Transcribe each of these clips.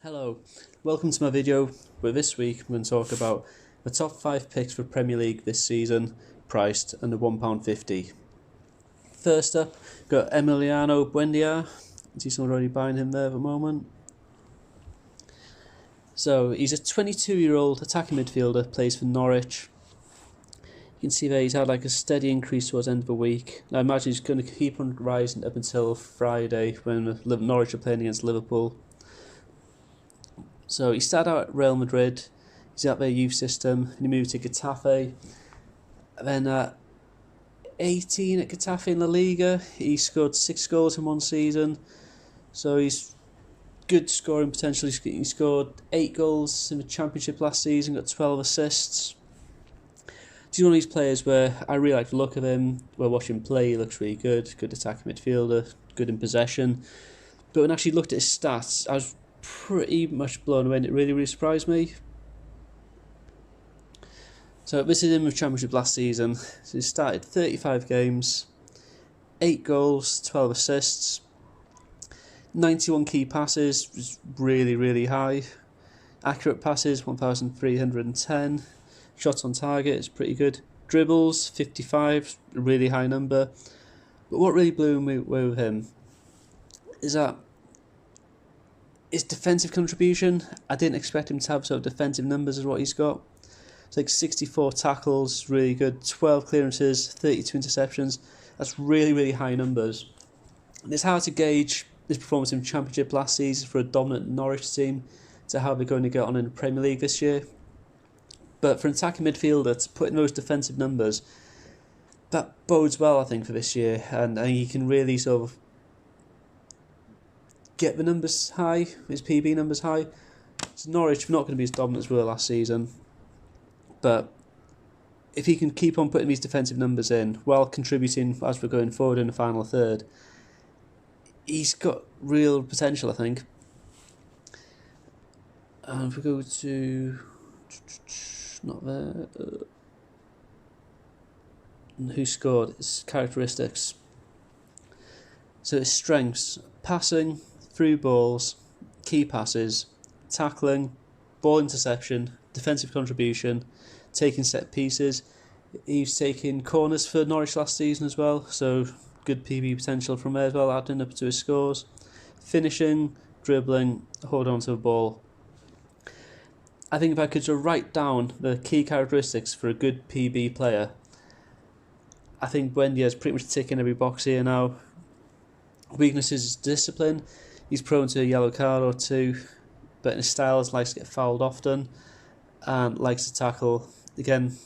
Hello, welcome to my video, where this week I'm going to talk about the top 5 picks for Premier League this season, priced under £1.50. First up, got Emiliano Buendia. I see someone already buying him there at the moment. So he's a 22-year-old attacking midfielder, plays for Norwich. You can see there he's had like a steady increase towards the end of the week. I imagine he's going to keep on rising up until Friday when Norwich are playing against Liverpool. So he started out at Real Madrid, he's at their youth system, and he moved to Getafe. And then at 18 at Getafe in La Liga, he scored 6 goals in one season. So he's good scoring potential. He scored 8 goals in the Championship last season, got 12 assists. He's one of these players where I really like the look of him. When watching him play, he looks really good attacking midfielder, good in possession. But when I actually looked at his stats, I was pretty much blown away, and it really surprised me. So this is him with Championship last season. So he started 35 games, 8 goals, 12 assists, 91 key passes, was really high. Accurate passes 1,310. Shots on target is pretty good. Dribbles 55, a really high number. But what really blew me away with him is that his defensive contribution. I didn't expect him to have sort of defensive numbers as what he's got. It's like 64 tackles, really good, 12 clearances, 32 interceptions. That's really high numbers. And it's hard to gauge his performance in the Championship last season for a dominant Norwich team to how they're going to get on in the Premier League this year. But for an attacking midfielder to put in those defensive numbers, that bodes well, I think, for this year. And he can really sort of get the numbers high, his PB numbers high. So Norwich are not going to be as dominant as we were last season. But if he can keep on putting these defensive numbers in while contributing as we're going forward in the final third, he's got real potential, I think. And if we go to... not there. Who scored? His characteristics. So his strengths: passing, through balls, key passes, tackling, ball interception, defensive contribution, taking set pieces. He's taking corners for Norwich last season as well, so good PB potential from there as well, adding up to his scores. Finishing, dribbling, holding on to the ball. I think if I could sort of write down the key characteristics for a good PB player, I think Buendia is pretty much ticking every box here now. Weaknesses is discipline. He's prone to a yellow card or two, but in his style, he likes to get fouled often and likes to tackle. Again,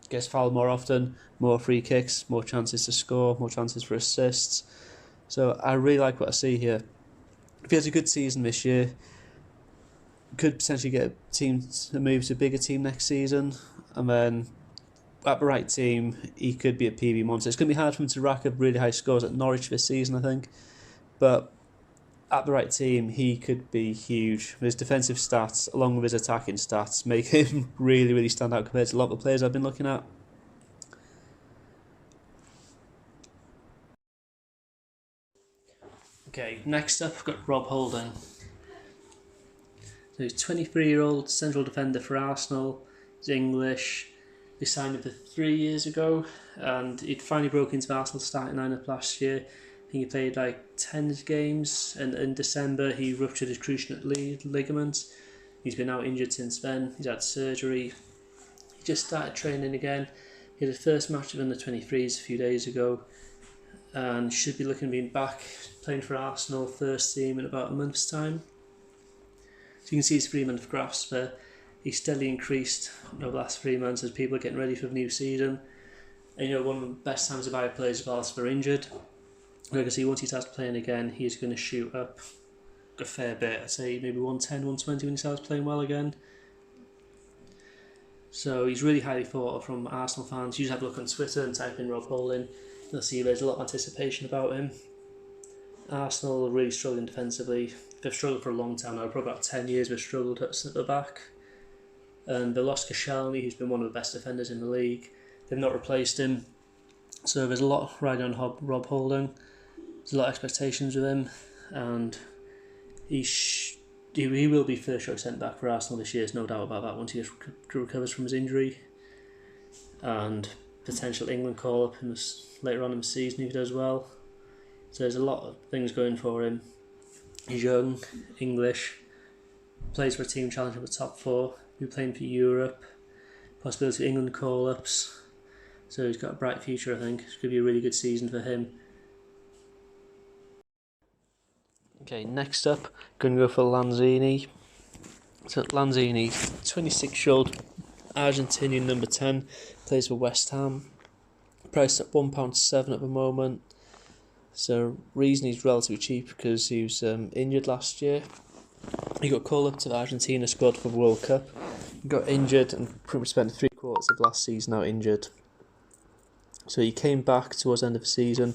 gets fouled more often, more free kicks, more chances to score, more chances for assists. So I really like what I see here. If he has a good season this year, could potentially get a team to move to a bigger team next season, and then at the right team, he could be a PB monster. It's going to be hard for him to rack up really high scores at Norwich this season, I think, but at the right team, he could be huge. His defensive stats, along with his attacking stats, make him really stand out compared to a lot of the players I've been looking at. Okay, next up, I've got Rob Holding. So he's 23-year-old central defender for Arsenal. He's English. They signed him for 3 years ago, and he'd finally broke into the Arsenal starting lineup last year. I think he played like 10 games, and in December he ruptured his cruciate ligament. He's been out injured since then. He's had surgery. He just started training again. He had his first match of under-23s a few days ago, and should be looking to be back playing for Arsenal first team in about a month's time. So you can see his 3-month graphs there. He's steadily increased over the last 3 months as people are getting ready for the new season. And one of the best times to buy players whilst they're injured. Like I see, once he starts playing again, he's going to shoot up a fair bit. I'd say maybe 110, 120 when he starts playing well again. So he's really highly thought of from Arsenal fans. You just have a look on Twitter and type in Rob Holding. You'll see there's a lot of anticipation about him. Arsenal are really struggling defensively. They've struggled for a long time now. Probably about 10 years they've struggled at the back. And they lost Koscielny, who's been one of the best defenders in the league. They've not replaced him. So there's a lot riding on Rob Holding. There's a lot of expectations with him. And he he will be first choice centre back for Arsenal this year. There's no doubt about that. Once he recovers from his injury, and potential England call up later on in the season if he does well. So there's a lot of things going for him. He's young, English, plays for a team challenging for the top four. He'll be playing for Europe, possibility of England call ups. So he's got a bright future, I think. It's going to be a really good season for him. Okay, next up, going to go for Lanzini. So Lanzini, 26-year-old Argentinian number 10, plays for West Ham. Priced at £1.7 at the moment. So reason he's relatively cheap because he was injured last year. He got called up to the Argentina squad for the World Cup. He got injured and pretty much spent 3/4 of last season out injured. So he came back towards the end of the season,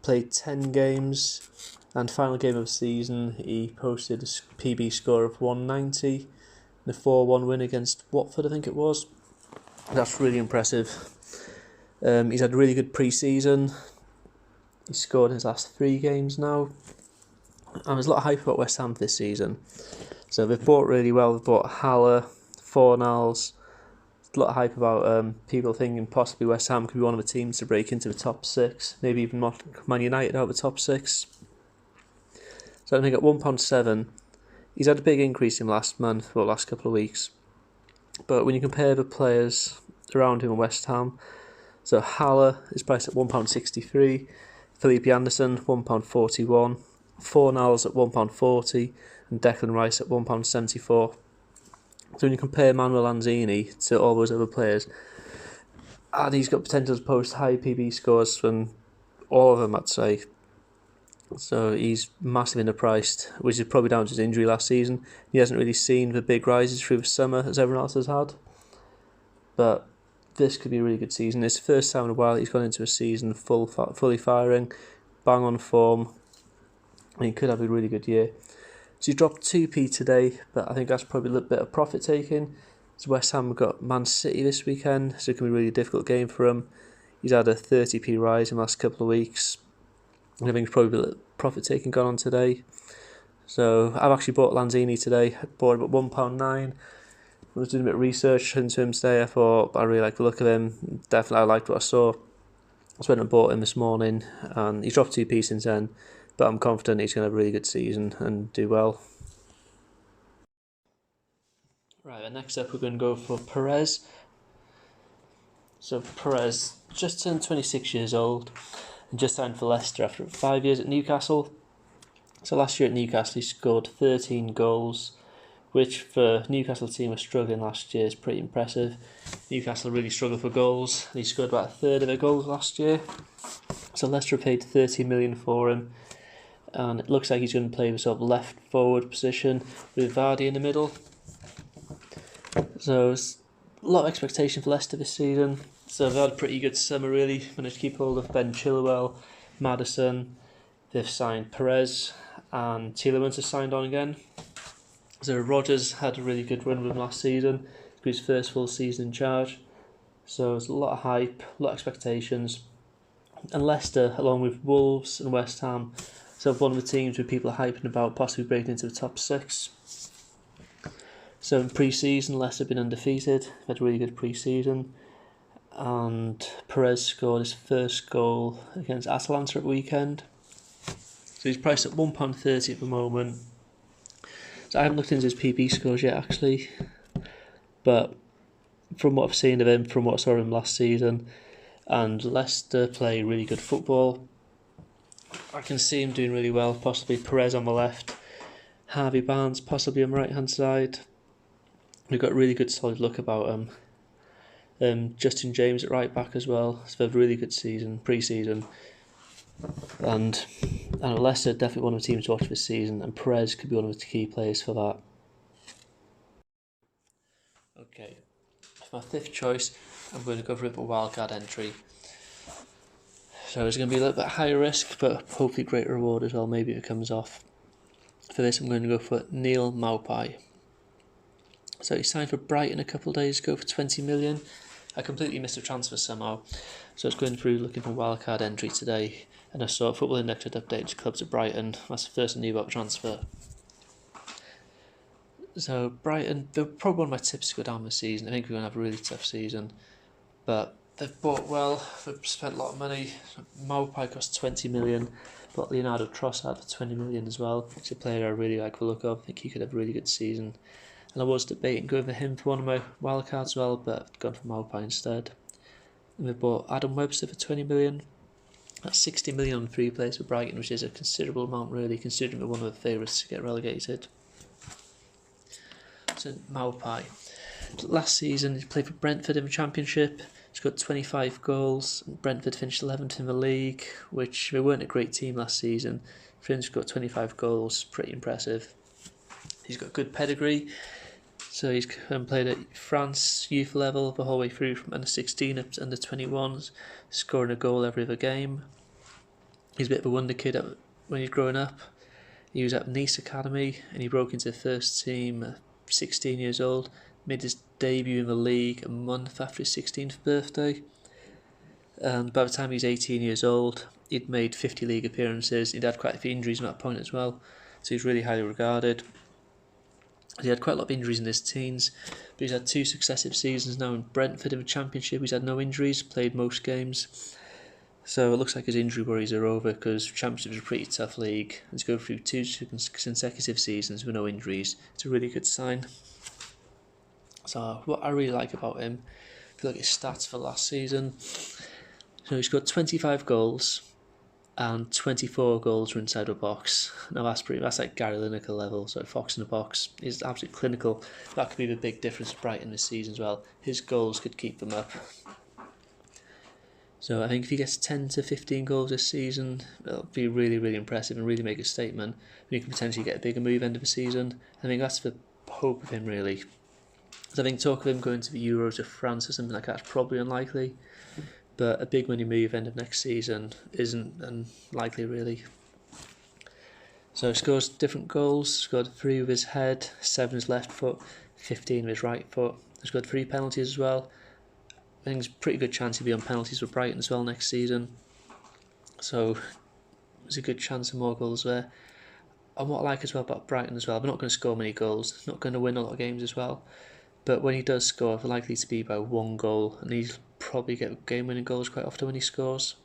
played 10 games, and final game of the season he posted a PB score of 190 and a 4-1 win against Watford, I think it was. That's really impressive. He's had a really good pre-season. He's scored in his last 3 games now. And there's a lot of hype about West Ham this season. So they've bought really well. They've bought Haller, Fornals. A lot of hype about people thinking possibly West Ham could be one of the teams to break into the top 6. Maybe even Man United out of the top 6. So I think at £1.7, he's had a big increase in last couple of weeks. But when you compare the players around him in West Ham, so Haller is priced at £1.63, Felipe Anderson £1.41, Fornals at £1.40, and Declan Rice at £1.74. So when you compare Manuel Lanzini to all those other players, and he's got potential to post high PB scores from all of them, I'd say. So he's massively underpriced, which is probably down to his injury last season. He hasn't really seen the big rises through the summer as everyone else has had. But this could be a really good season. It's the first time in a while he's gone into a season fully firing, bang on form, and he could have a really good year. So he dropped 2p today, but I think that's probably a little bit of profit taking. So West Ham have got Man City this weekend, so it can be a really difficult game for him. He's had a 30p rise in the last couple of weeks. I think it's probably a little profit taking gone on today. So I've actually bought Lanzini today. I bought him at £1.9. I was doing a bit of research into him today. I thought I really like the look of him. Definitely I liked what I saw. I went and bought him this morning, and he's dropped 2p since then. But I'm confident he's going to have a really good season and do well. Right, next up we're going to go for Perez. So Perez just turned 26 years old and just signed for Leicester after 5 years at Newcastle. So last year at Newcastle he scored 13 goals, which for Newcastle team was struggling last year is pretty impressive. Newcastle really struggled for goals, and he scored about a third of their goals last year. So Leicester paid 30 million for him. And it looks like he's going to play the sort of left forward position with Vardy in the middle. So there's a lot of expectation for Leicester this season. So they've had a pretty good summer really. Managed to keep hold of Ben Chilwell, Maddison. They've signed Perez, and Tielemans has signed on again. So Rodgers had a really good run with him last season. His first full season in charge. So there's a lot of hype, a lot of expectations. And Leicester, along with Wolves and West Ham, so one of the teams where people are hyping about possibly breaking into the top 6. So in pre-season, Leicester have been undefeated. They've had a really good pre-season. And Perez scored his first goal against Atalanta at the weekend. So he's priced at £1.30 at the moment. So I haven't looked into his PB scores yet actually. But from what I've seen of him, from what I saw of him last season, and Leicester play really good football, I can see him doing really well. Possibly Perez on the left, Harvey Barnes possibly on the right hand side. We've got a really good solid look about him. Justin James at right back as well. So they've had a really good season, pre-season. And Leicester definitely one of the teams to watch this season, and Perez could be one of the key players for that. Okay, for my 5th choice, I'm going to go for a wildcard entry. So it's going to be a little bit higher risk, but hopefully great reward as well, maybe if it comes off. For this, I'm going to go for Neal Maupay. So he signed for Brighton a couple of days ago for 20 million. I completely missed the transfer somehow. So I was going through looking for wildcard entry today, and I saw Football Index had updated clubs at Brighton. That's the first I knew about the transfer. So Brighton, they're probably one of my tips to go down this season. I think we're going to have a really tough season. But they've bought well, they've spent a lot of money. Maupay cost 20 million, but Leonardo Trossard for 20 million as well. He's a player I really like the look of. I think he could have a really good season. And I was debating going for him for one of my wildcards as well, but I've gone for Maupay instead. And they've bought Adam Webster for 20 million. That's 60 million on free plays for Brighton, which is a considerable amount really, considering they're one of the favourites to get relegated. So Maupay. Last season he played for Brentford in the Championship. He's got 25 goals. Brentford finished 11th in the league, which they weren't a great team last season. For him to got 25 goals, pretty impressive. He's got good pedigree. So he's played at France youth level the whole way through from under 16 up to under 21s, scoring a goal every other game. He's a bit of a wonder kid when he's growing up. He was at Nice Academy and he broke into the first team at 16 years old, made his debut in the league a month after his 16th birthday. And by the time he was 18 years old, he'd made 50 league appearances. He'd had quite a few injuries at that point as well, so he's really highly regarded. He had quite a lot of injuries in his teens, but he's had 2 successive seasons now in Brentford in the Championship. He's had no injuries, played most games. So it looks like his injury worries are over because Championship is a pretty tough league. And to go through 2 consecutive seasons with no injuries, it's a really good sign. So what I really like about him, if you look at his stats for last season, so he's got 25 goals and 24 goals were inside the box. Now that's like Gary Lineker level, so Fox in the box. He's absolutely clinical. That could be the big difference for Brighton this season as well. His goals could keep them up. So I think if he gets 10 to 15 goals this season, it'll be really, really impressive and really make a statement. And he could potentially get a bigger move end of the season. I think that's the hope of him really. So I think talk of him going to the Euros or France or something like that's probably unlikely. But a big money move end of next season isn't unlikely really. So he scores different goals. Scored 3 with his head, 7 with his left foot, 15 with his right foot. He scored 3 penalties as well. I think there's a pretty good chance he'll be on penalties with Brighton as well next season. So there's a good chance of more goals there. And what I like as well about Brighton as well, they're not going to score many goals, not going to win a lot of games as well. But when he does score, they're likely to be by 1 goal, and he's probably get game-winning goals quite often when he scores.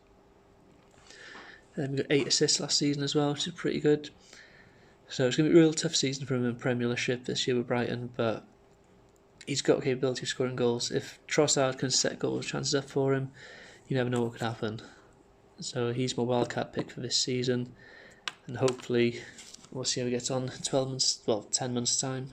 He got 8 assists last season as well, which is pretty good. So it's going to be a real tough season for him in Premiership this year with Brighton, but he's got the capability of scoring goals. If Trossard can set goals chances up for him, you never know what could happen. So he's my wildcard pick for this season, and hopefully we'll see how he gets on in 10 months' time.